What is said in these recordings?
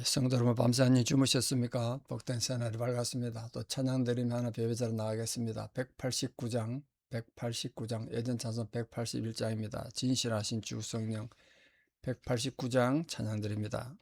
성도 여러분, 밤새 안녕히 주무셨습니까? 복된 새날이 밝았습니다. 또 찬양 드리며 하나 예배자로 나가겠습니다. 189장 예전 찬송 181장입니다. 진실하신 주 성령 189장 찬양 드립니다.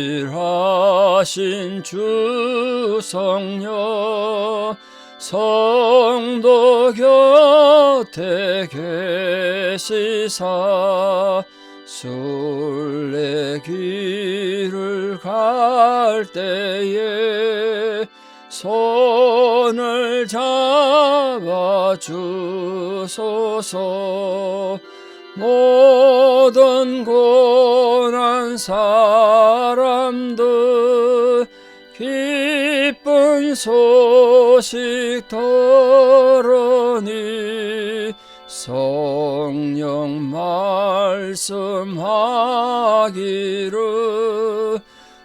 진실하신 주 성령 성도 곁에 계시사 순례길을 갈 때에 손을 잡아 주소서. 모든 고난 사람들 기쁜 소식 들으니 성령 말씀하기를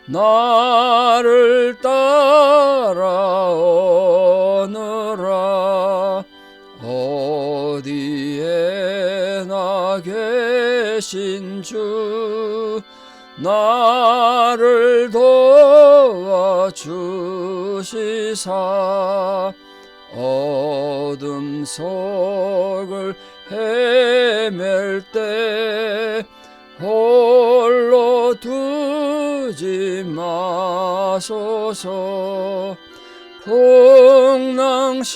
나를 따라오느라. 어디에나 계신 주 나를 도와주시사 어둠 속을 헤맬 때 홀로 두지 마소서. 풍랑심이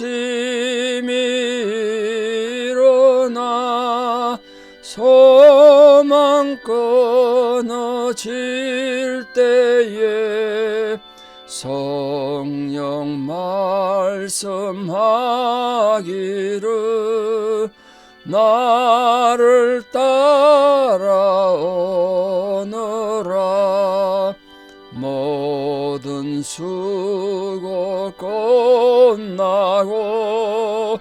일어나 소망 끊어질 때에 성령 말씀하기를 나를 따라오너라. 모든 수고 끝나고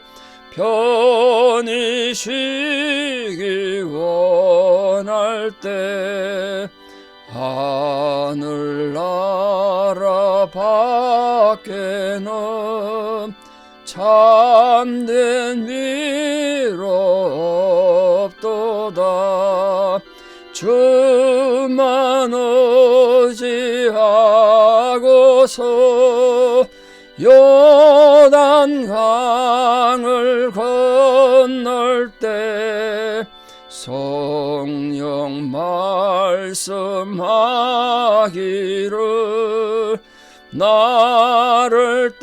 편히 쉬기 원할 때 하늘나라 밖에는 참된 위로 없도다. 주만 의지하고서 요단강을 건널 때 성령 말씀하기를 나를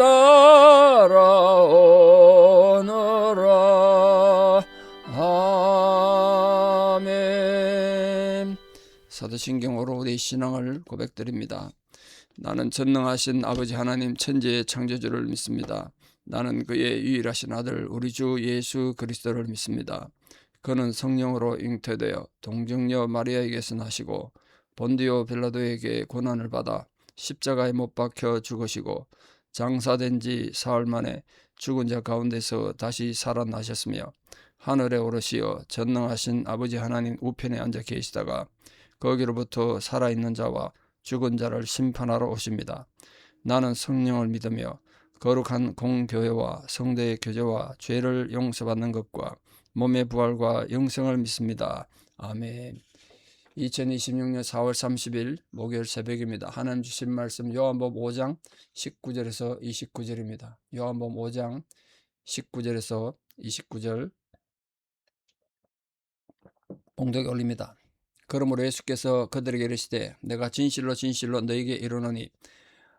따라오너라. 아멘. 사도신경으로 우리 신앙을 고백드립니다. 나는 전능하신 아버지 하나님 천지의 창조주를 믿습니다. 나는 그의 유일하신 아들 우리 주 예수 그리스도를 믿습니다. 그는 성령으로 잉태되어 동정녀 마리아에게서 나시고 본디오 빌라도에게 고난을 받아 십자가에 못 박혀 죽으시고 장사된 지 사흘 만에 죽은 자 가운데서 다시 살아나셨으며 하늘에 오르시어 전능하신 아버지 하나님 우편에 앉아 계시다가 거기로부터 살아있는 자와 죽은 자를 심판하러 오십니다. 나는 성령을 믿으며 거룩한 공교회와 성도의 교제와 죄를 용서받는 것과 몸의 부활과 영생을 믿습니다. 아멘. 2026년 4월 30일 목요일 새벽입니다. 하나님 주신 말씀 요한복음 5장 19절에서 29절입니다. 요한복음 5장 19절에서 29절 봉독에 올립니다. 그러므로 예수께서 그들에게 이르시되 내가 진실로 진실로 너희에게 이르노니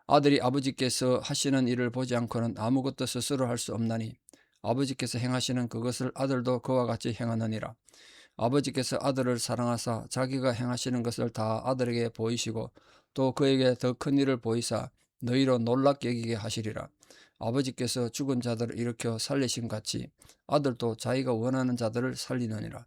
아들이 아버지께서 하시는 일을 보지 않고는 아무것도 스스로 할 수 없나니 아버지께서 행하시는 그것을 아들도 그와 같이 행하느니라. 아버지께서 아들을 사랑하사 자기가 행하시는 것을 다 아들에게 보이시고 또 그에게 더 큰 일을 보이사 너희로 놀랍게 여기게 하시리라. 아버지께서 죽은 자들을 일으켜 살리신 같이 아들도 자기가 원하는 자들을 살리느니라.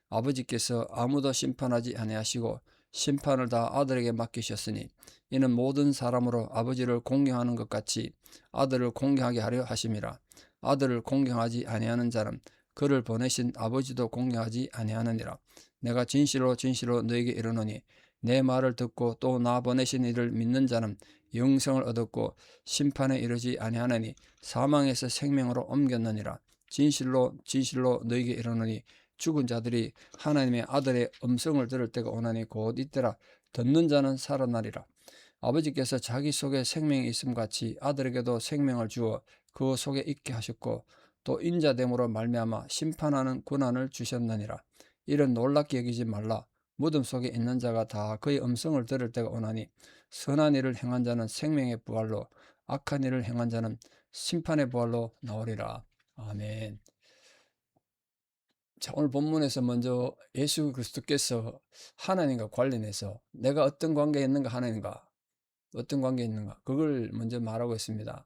아버지께서 아무도 심판하지 아니하시고 심판을 다 아들에게 맡기셨으니 이는 모든 사람으로 아버지를 공경하는 것 같이 아들을 공경하게 하려 하심이라. 아들을 공경하지 아니하는 자는 그를 보내신 아버지도 공경하지 아니하느니라. 내가 진실로 진실로 너에게 이르노니 내 말을 듣고 또 나 보내신 이를 믿는 자는 영생을 얻었고 심판에 이르지 아니하느니 사망에서 생명으로 옮겼느니라. 진실로 진실로 너희에게 이르노니 죽은 자들이 하나님의 아들의 음성을 들을 때가 오나니 곧 이때라. 듣는 자는 살아나리라. 아버지께서 자기 속에 생명이 있음 같이 아들에게도 생명을 주어 그 속에 있게 하셨고 또 인자됨으로 말미암아 심판하는 권한을 주셨느니라. 이런 놀랍게 여기지 말라. 무덤 속에 있는 자가 다 그의 음성을 들을 때가 오나니 선한 일을 행한 자는 생명의 부활로 악한 일을 행한 자는 심판의 부활로 나오리라. 아멘. 자, 오늘 본문에서 먼저 예수 그리스도께서 하나님과 관련해서 내가 어떤 관계에 있는가, 하나님과 어떤 관계에 있는가, 그걸 먼저 말하고 있습니다.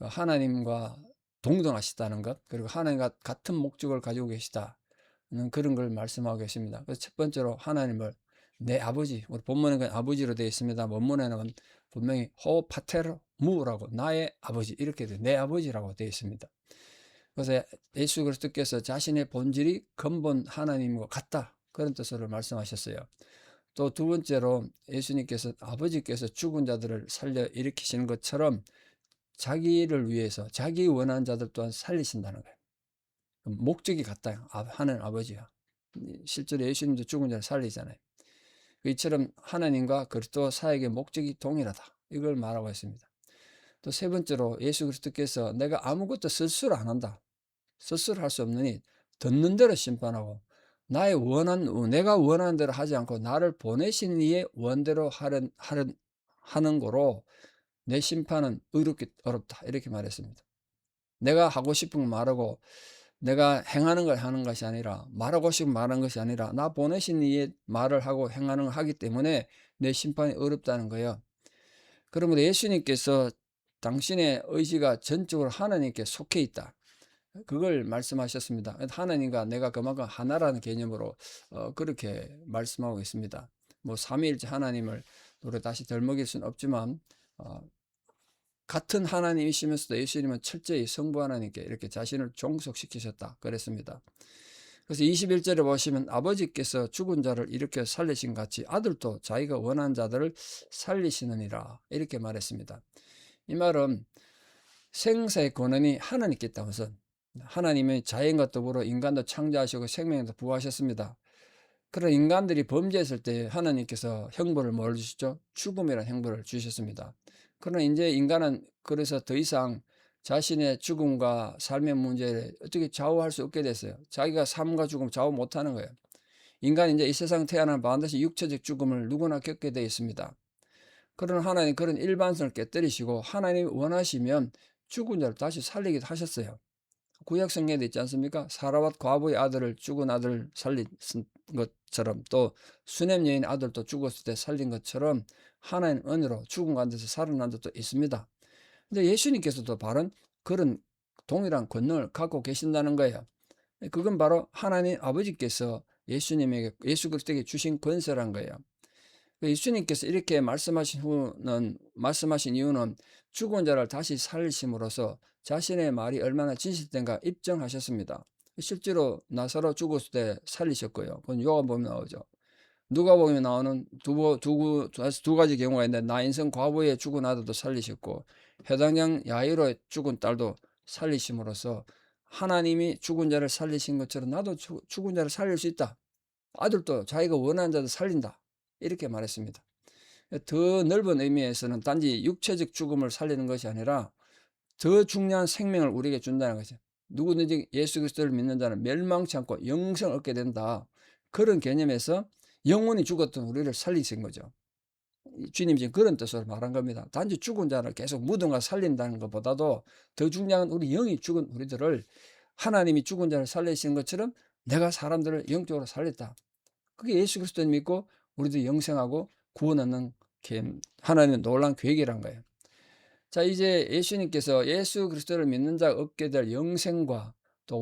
하나님과 동등하시다는 것, 그리고 하나님과 같은 목적을 가지고 계시다는 그런 걸 말씀하고 계십니다. 그래서 첫 번째로 하나님을 내 아버지, 우리 본문에는 아버지로 되어 있습니다. 원문에는 분명히 호 파테르 무라고 나의 아버지 이렇게 내 아버지라고 되어 있습니다. 그래서 예수 그리스도께서 자신의 본질이 근본 하나님과 같다, 그런 뜻으로 말씀하셨어요. 또 두 번째로 예수님께서 아버지께서 죽은 자들을 살려 일으키시는 것처럼 자기를 위해서 자기 원하는 자들 또한 살리신다는 거예요. 목적이 같다 하는 아버지야. 실제로 예수님도 죽은 자를 살리잖아요. 이처럼 하나님과 그리스도 사역의 목적이 동일하다, 이걸 말하고 있습니다. 또 세 번째로 예수 그리스도께서 내가 아무것도 스스로 안 한다, 스스로 할 수 없느니 듣는 대로 심판하고 내가 원하는 대로 하지 않고 나를 보내신 이의 원대로 하는 거로 내 심판은 어렵다, 이렇게 말했습니다. 내가 하고 싶은 거 말하고 내가 행하는 걸 하는 것이 아니라, 말하고 싶은 말하는 것이 아니라 나 보내신 이의 말을 하고 행하는 걸 하기 때문에 내 심판이 어렵다는 거예요. 그러므로 예수님께서 당신의 의지가 전적으로 하나님께 속해 있다, 그걸 말씀하셨습니다. 하나님과 내가 그만큼 하나라는 개념으로 그렇게 말씀하고 있습니다. 뭐 삼위일체 하나님을 우리 다시 덜먹일 수는 없지만 같은 하나님이시면서도 예수님은 철저히 성부 하나님께 이렇게 자신을 종속시키셨다 그랬습니다. 그래서 21절에 보시면 아버지께서 죽은 자를 일으켜 살리신 같이 아들도 자기가 원하는 자들을 살리시느니라, 이렇게 말했습니다. 이 말은 생사의 권한이 하나님께 있다. 우선 하나님의 자연과 더불어 인간도 창조하시고 생명도 부하셨습니다. 그런 인간들이 범죄했을 때 하나님께서 형벌을 뭘 주시죠? 죽음이라는 형벌을 주셨습니다. 그러나 이제 인간은 그래서 더 이상 자신의 죽음과 삶의 문제를 어떻게 좌우할 수 없게 됐어요. 자기가 삶과 죽음 좌우 못하는 거예요. 인간이 이제 이 세상 태어나면 반드시 육체적 죽음을 누구나 겪게 되어 있습니다. 그러나 하나님 그런 일반성을 깨뜨리시고 하나님이 원하시면 죽은 자를 다시 살리기도 하셨어요. 구약 성경에 있지 않습니까? 사라밧 과부의 아들을, 죽은 아들을 살린 것처럼, 또 수넴 여인의 아들도 죽었을 때 살린 것처럼 하나님 은혜로 죽은 가운데서 살아난 적도 있습니다. 근데 예수님께서도 바로 그런 동일한 권능을 갖고 계신다는 거예요. 그건 바로 하나님 아버지께서 예수님에게, 예수 그리스도에게 주신 권세란 거예요. 예수님께서 이렇게 말씀하신 이유는 죽은 자를 다시 살리심으로써 자신의 말이 얼마나 진실된가 입증하셨습니다. 실제로 나사로 죽었을 때 살리셨고요. 그건 요한복음에 나오죠. 누가복음에 나오는 두 가지 경우가 있는데 나인성 과부의 죽은 아들도 살리셨고 회당장 야이로의 죽은 딸도 살리심으로써 하나님이 죽은 자를 살리신 것처럼 나도 죽은 자를 살릴 수 있다. 아들도 자기가 원하는 자도 살린다, 이렇게 말했습니다. 더 넓은 의미에서는 단지 육체적 죽음을 살리는 것이 아니라 더 중요한 생명을 우리에게 준다는 것이죠. 누구든지 예수 그리스도를 믿는 자는 멸망치 않고 영생을 얻게 된다, 그런 개념에서 영원히 죽었던 우리를 살리신 거죠. 주님이 지금 그런 뜻으로 말한 겁니다. 단지 죽은 자를 계속 무덤과 살린다는 것보다도 더 중요한 우리 영이 죽은 우리들을 하나님이 죽은 자를 살리시는 것처럼 내가 사람들을 영적으로 살렸다. 그게 예수 그리스도를 믿고 우리도 영생하고 구원하는 하나님의 놀라운 계획이란 거예요. 자, 이제 예수님께서 예수 그리스도를 믿는 자가 얻게 될 영생과 또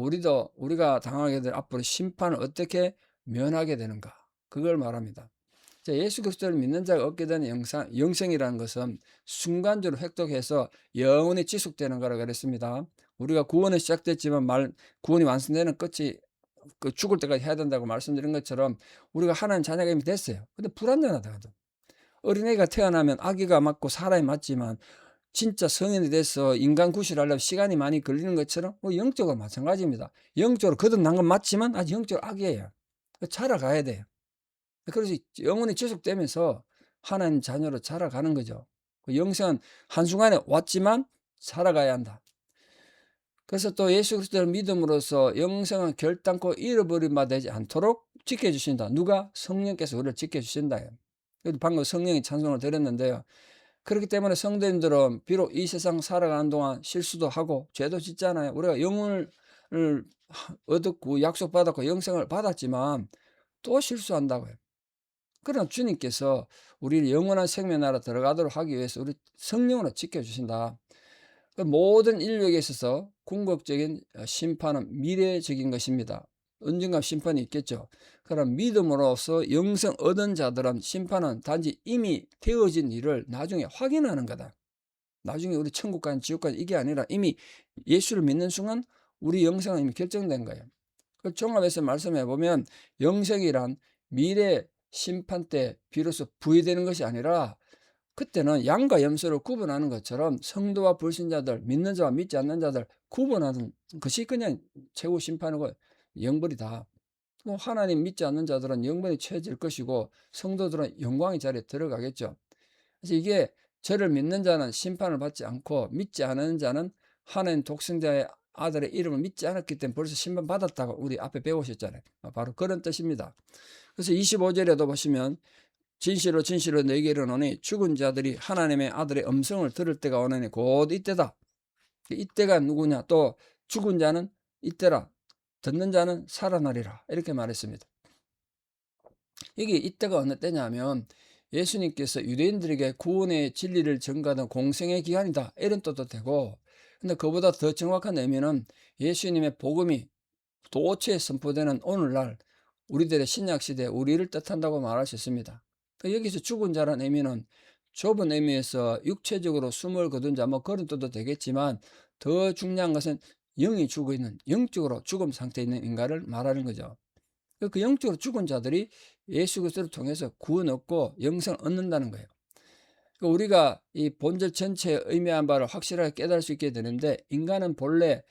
우리가 당하게 될 앞으로 심판을 어떻게 면하게 되는가, 그걸 말합니다. 자, 예수 그리스도를 믿는 자가 얻게 되는 영생이라는 것은 순간적으로 획득해서 영원히 지속되는 거라고 그랬습니다. 우리가 구원은 시작됐지만 구원이 완성되는 끝이 그 죽을 때까지 해야 된다고 말씀드린 것처럼 우리가 하나님 자녀가 이미 됐어요. 근데 불완전하다. 어린애가 태어나면 아기가 맞고 사람이 맞지만 진짜 성인이 돼서 인간 구실하려면 시간이 많이 걸리는 것처럼 영적으로 마찬가지입니다. 영적으로 거듭난 건 맞지만 아직 영적으로 아기예요. 자라가야 돼요. 그래서 영혼이 지속되면서 하나님 자녀로 자라가는 거죠. 영생은 한순간에 왔지만 살아가야 한다. 그래서 또 예수 그리스도를 믿음으로써 영생은 결단코 잃어버림 바 되지 않도록 지켜주신다. 누가? 성령께서 우리를 지켜주신다. 방금 성령이 찬송을 드렸는데요. 그렇기 때문에 성도님들은 비록 이 세상 살아가는 동안 실수도 하고 죄도 짓잖아요. 우리가 영혼을 얻었고 약속받았고 영생을 받았지만 또 실수한다고요. 그러나 주님께서 우리를 영원한 생명 나라 들어가도록 하기 위해서 우리 성령으로 지켜주신다. 모든 인류에게 있어서 궁극적인 심판은 미래적인 것입니다. 언젠가 심판이 있겠죠. 그럼 믿음으로써 영생 얻은 자들은 심판은 단지 이미 되어진 일을 나중에 확인하는 거다. 나중에 우리 천국 가는 지옥 가는 이게 아니라 이미 예수를 믿는 순간 우리 영생은 이미 결정된 거예요. 그 종합해서 말씀해 보면 영생이란 미래 심판 때 비로소 부여되는 것이 아니라 그때는 양과 염소를 구분하는 것처럼 성도와 불신자들, 믿는 자와 믿지 않는 자들 구분하는 것이 그냥 최고 심판이고 영벌이다. 하나님 믿지 않는 자들은 영벌이 처해질 것이고 성도들은 영광의 자리에 들어가겠죠. 그래서 이게 저를 믿는 자는 심판을 받지 않고 믿지 않는 자는 하나님 독생자의 아들의 이름을 믿지 않았기 때문에 벌써 심판받았다고 우리 앞에 배우셨잖아요. 바로 그런 뜻입니다. 그래서 25절에도 보시면 진실로 진실로 너희에게 이르노니 죽은 자들이 하나님의 아들의 음성을 들을 때가 오느니 곧 이때다. 이때가 누구냐? 또 죽은 자는 이때라. 듣는 자는 살아나리라. 이렇게 말했습니다. 이게 이때가 어느 때냐면 예수님께서 유대인들에게 구원의 진리를 전가하던 공생의 기간이다. 이런 뜻도 되고, 근데 그보다 더 정확한 의미는 예수님의 복음이 도처에 선포되는 오늘날 우리들의 신약시대 우리를 뜻한다고 말할 수 있습니다. 여기서 죽은 자라는 의미는 좁은 의미에서 육체적으로 숨을 거둔 자, 그런 뜻도 되겠지만 더 중요한 것은 영이 죽어있는, 영적으로 죽음 상태에 있는 인간을 말하는 거죠. 그 영적으로 죽은 자들이 예수 그리스도를 통해서 구원 얻고 영생을 얻는다는 거예요. 우리가 이 본절 전체의 의미한 바를 확실하게 깨달을 수 있게 되는데, 인간은 본래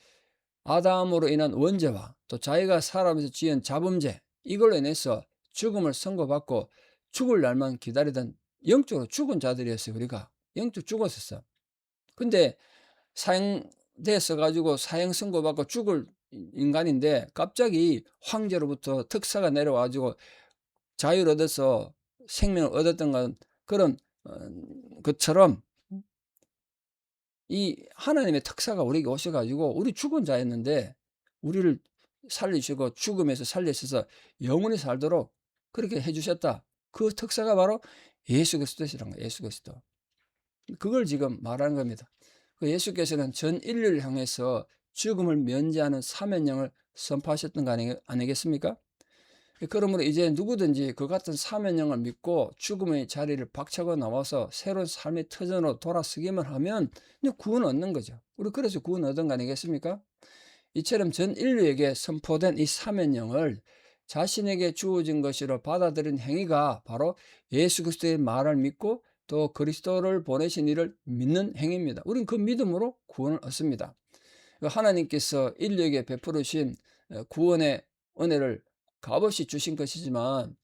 아담으로 인한 원죄와 또 자기가 살아가면서 지은 자범죄, 이걸로 인해서 죽음을 선고받고 죽을 날만 기다리던 영적으로 죽은 자들이었어요. 우리가 영적으로 죽었었어. 근데 사형돼서 가지고 사형 선고받고 죽을 인간인데 갑자기 황제로부터 특사가 내려와가지고 자유를 얻어서 생명을 얻었던 건 그런 것처럼 이 하나님의 특사가 우리에게 오셔가지고 우리 죽은 자였는데 우리를 살리시고 죽음에서 살리셔서 영원히 살도록 그렇게 해주셨다. 그 특사가 바로 예수 그리스도시란 거예요. 예수 그리스도. 그걸 지금 말하는 겁니다. 예수께서는 전 인류를 향해서 죽음을 면제하는 사면령을 선포하셨던 거 아니겠습니까? 그러므로 이제 누구든지 그 같은 사면령을 믿고 죽음의 자리를 박차고 나와서 새로운 삶의 터전으로 돌아서기만 하면 구원 얻는 거죠. 우리 그래서 구원 얻은 거 아니겠습니까? 이처럼 전 인류에게 선포된 이 사면령을 자신에게 주어진 것으로 받아들인 행위가 바로 예수 그리스도의 말을 믿고 또 그리스도를 보내신 이를 믿는 행위입니다. 우리는 그 믿음으로 구원을 얻습니다. 하나님께서 인류에게 베풀으신 구원의 은혜를 값없이 주신 것이지만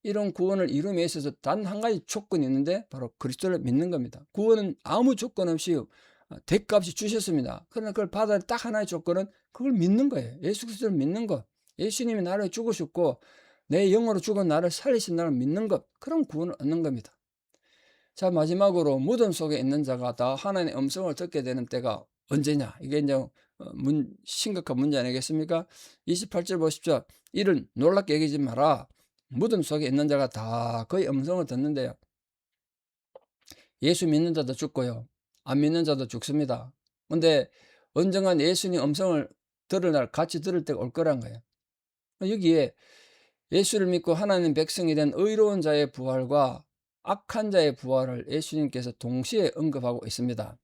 이런 구원을 이룸에 있어서 단 한 가지 조건이 있는데 바로 그리스도를 믿는 겁니다. 구원은 아무 조건 없이 대값이 주셨습니다. 그러나 그걸 받아야 딱 하나의 조건은 그걸 믿는 거예요. 예수 그리스도를 믿는 것. 예수님이 나를 죽으셨고 내 영으로 죽은 나를 살리신 나를 믿는 것. 그런 구원을 얻는 겁니다. 자, 마지막으로 무덤 속에 있는 자가 다 하나님의 음성을 듣게 되는 때가 언제냐? 이게 이제 심각한 문제 아니겠습니까? 28절 보십시오. 이를 놀랍게 여기지 마라. 무덤 속에 있는 자가 다 그의 음성을 듣는데요. 예수 믿는 자도 죽고요. 안 믿는 자도 죽습니다. 근데 언젠간 예수님 음성을 들을 날 같이 들을 때가 올 거란 거예요. 여기에 예수를 믿고 하나님 백성이 된 의로운 자의 부활과 악한 자의 부활을 예수님께서 동시에 언급하고 있습니다.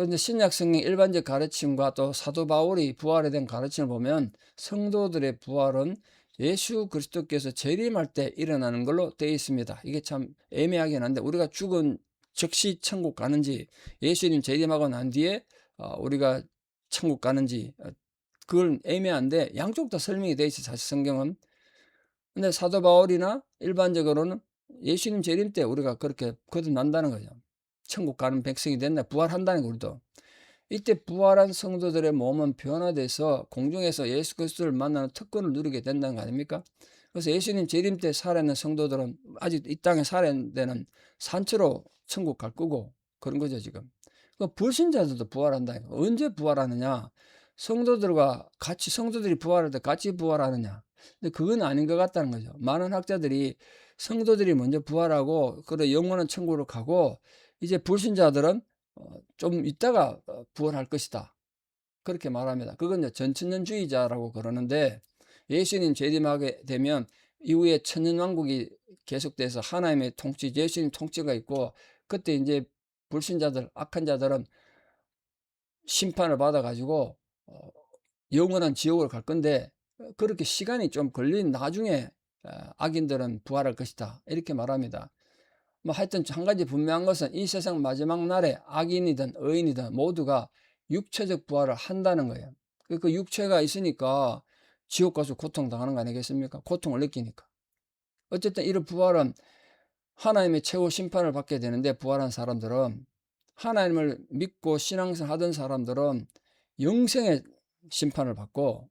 그런데 신약 성경 일반적 가르침과 또 사도 바울이 부활에 대한 가르침을 보면 성도들의 부활은 예수 그리스도께서 재림할 때 일어나는 걸로 되어 있습니다. 이게 참 애매하긴 한데, 우리가 죽은 즉시 천국 가는지, 예수님 재림하고 난 뒤에 우리가 천국 가는지, 그걸 애매한데 양쪽 다 설명이 되어 있어요, 사실 성경은. 근데 사도 바울이나 일반적으로는 예수님 재림 때 우리가 그렇게 거듭난다는 거죠. 천국 가는 백성이 된다, 부활한다는 거. 우리도 이때 부활한 성도들의 몸은 변화돼서 공중에서 예수 그리스도를 만나는 특권을 누리게 된다는 거 아닙니까? 그래서 예수님 재림 때 살아있는 성도들은 아직 이 땅에 살아있는 데는 산채로 천국 갈 거고 그런 거죠, 지금. 그 불신자들도 부활한다. 언제 부활하느냐? 성도들과 같이, 성도들이 부활할 때 같이 부활하느냐? 근데 그건 아닌 것 같다는 거죠. 많은 학자들이 성도들이 먼저 부활하고 그래 영원한 천국으로 가고, 이제 불신자들은 좀 있다가 부활할 것이다, 그렇게 말합니다. 그건 이제 전천년주의자라고 그러는데, 예수님 재림하게 되면 이후에 천년왕국이 계속돼서 하나님의 통치, 예수님 통치가 있고, 그때 이제 불신자들, 악한 자들은 심판을 받아가지고 영원한 지옥을 갈 건데, 그렇게 시간이 좀 걸린 나중에 악인들은 부활할 것이다, 이렇게 말합니다. 뭐 하여튼 한 가지 분명한 것은 이 세상 마지막 날에 악인이든 의인이든 모두가 육체적 부활을 한다는 거예요. 그 육체가 있으니까 지옥 가서 고통당하는 거 아니겠습니까? 고통을 느끼니까. 어쨌든 이런 부활은 하나님의 최후 심판을 받게 되는데, 부활한 사람들은, 하나님을 믿고 신앙생활 하던 사람들은 영생의 심판을 받고,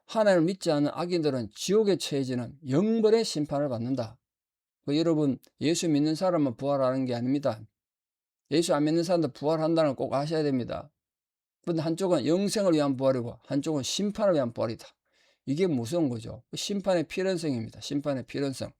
하나님을 믿지 않는 악인들은 지옥에 처해지는 영벌의 심판을 받는다. 여러분, 예수 믿는 사람은 부활하는 게 아닙니다. 예수 안 믿는 사람도 부활한다는 걸 꼭 아셔야 됩니다. 그런데 한쪽은 영생을 위한 부활이고 한쪽은 심판을 위한 부활이다. 이게 무서운 거죠. 심판의 필연성입니다. 심판의 필연성.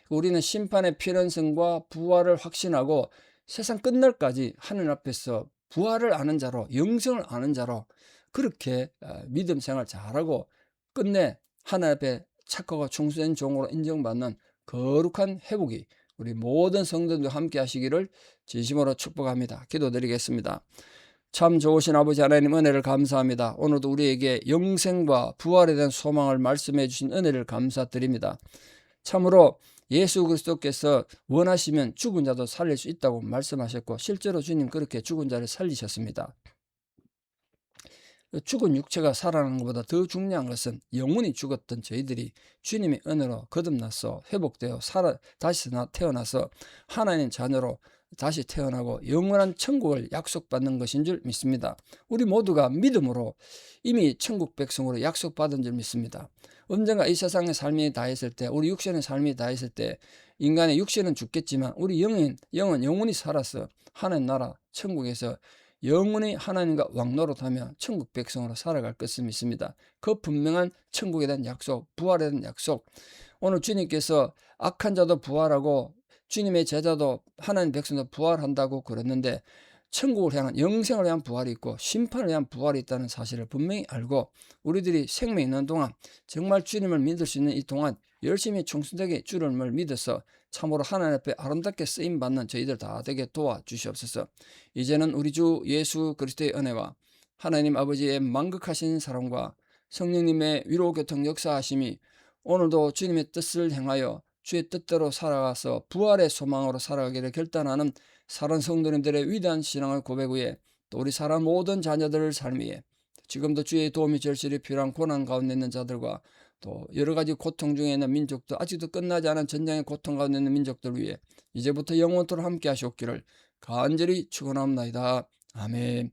우리는 심판의 필연성과 부활을 확신하고 세상 끝날까지 하늘 앞에서 부활을 아는 자로, 영생을 아는 자로 그렇게 믿음 생활 잘하고 끝내 하늘 앞에 착하고 충성된 종으로 인정받는 거룩한 회복이 우리 모든 성도들과 함께 하시기를 진심으로 축복합니다. 기도드리겠습니다. 참 좋으신 아버지 하나님, 은혜를 감사합니다. 오늘도 우리에게 영생과 부활에 대한 소망을 말씀해 주신 은혜를 감사드립니다. 참으로 예수 그리스도께서 원하시면 죽은 자도 살릴 수 있다고 말씀하셨고, 실제로 주님 그렇게 죽은 자를 살리셨습니다. 죽은 육체가 살아나는 것보다 더 중요한 것은 영혼이 죽었던 저희들이 주님의 은혜로 거듭나서 회복되어 다시 태어나서 하나님 자녀로 다시 태어나고 영원한 천국을 약속받는 것인 줄 믿습니다. 우리 모두가 믿음으로 이미 천국 백성으로 약속받은 줄 믿습니다. 언젠가 이 세상의 삶이 다했을 때, 우리 육신의 삶이 다했을 때, 인간의 육신은 죽겠지만 우리 영은 영원히 살아서 하나님 나라 천국에서 영원히 하나님과 왕노릇하며 천국 백성으로 살아갈 것을 믿습니다. 그 분명한 천국에 대한 약속, 부활에 대한 약속, 오늘 주님께서 악한 자도 부활하고 주님의 제자도 하나님 백성도 부활한다고 그랬는데, 천국을 향한, 영생을 위한 부활이 있고 심판을 위한 부활이 있다는 사실을 분명히 알고, 우리들이 생명 있는 동안, 정말 주님을 믿을 수 있는 이 동안 열심히 충성되게 주님을 믿어서 참으로 하나님 앞에 아름답게 쓰임받는 저희들 다 되게 도와주시옵소서. 이제는 우리 주 예수 그리스도의 은혜와 하나님 아버지의 만극하신 사랑과 성령님의 위로 교통 역사하심이 오늘도 주님의 뜻을 행하여 주의 뜻대로 살아가서 부활의 소망으로 살아가기를 결단하는 사랑 성도님들의 위대한 신앙을 고백 위에, 또 우리 사랑 모든 자녀들을 삶 위에, 지금도 주의 도움이 절실히 필요한 고난 가운데 있는 자들과 또 여러 가지 고통 중에 있는 민족들, 아직도 끝나지 않은 전쟁의 고통 가운데 있는 민족들 위해 이제부터 영원토록 함께 하시옵기를 간절히 축원합니다. 아멘.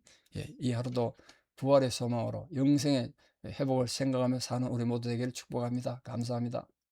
이 하루도 부활의 소망으로 영생의 회복을 생각하며 사는 우리 모두 되기를 축복합니다. 감사합니다.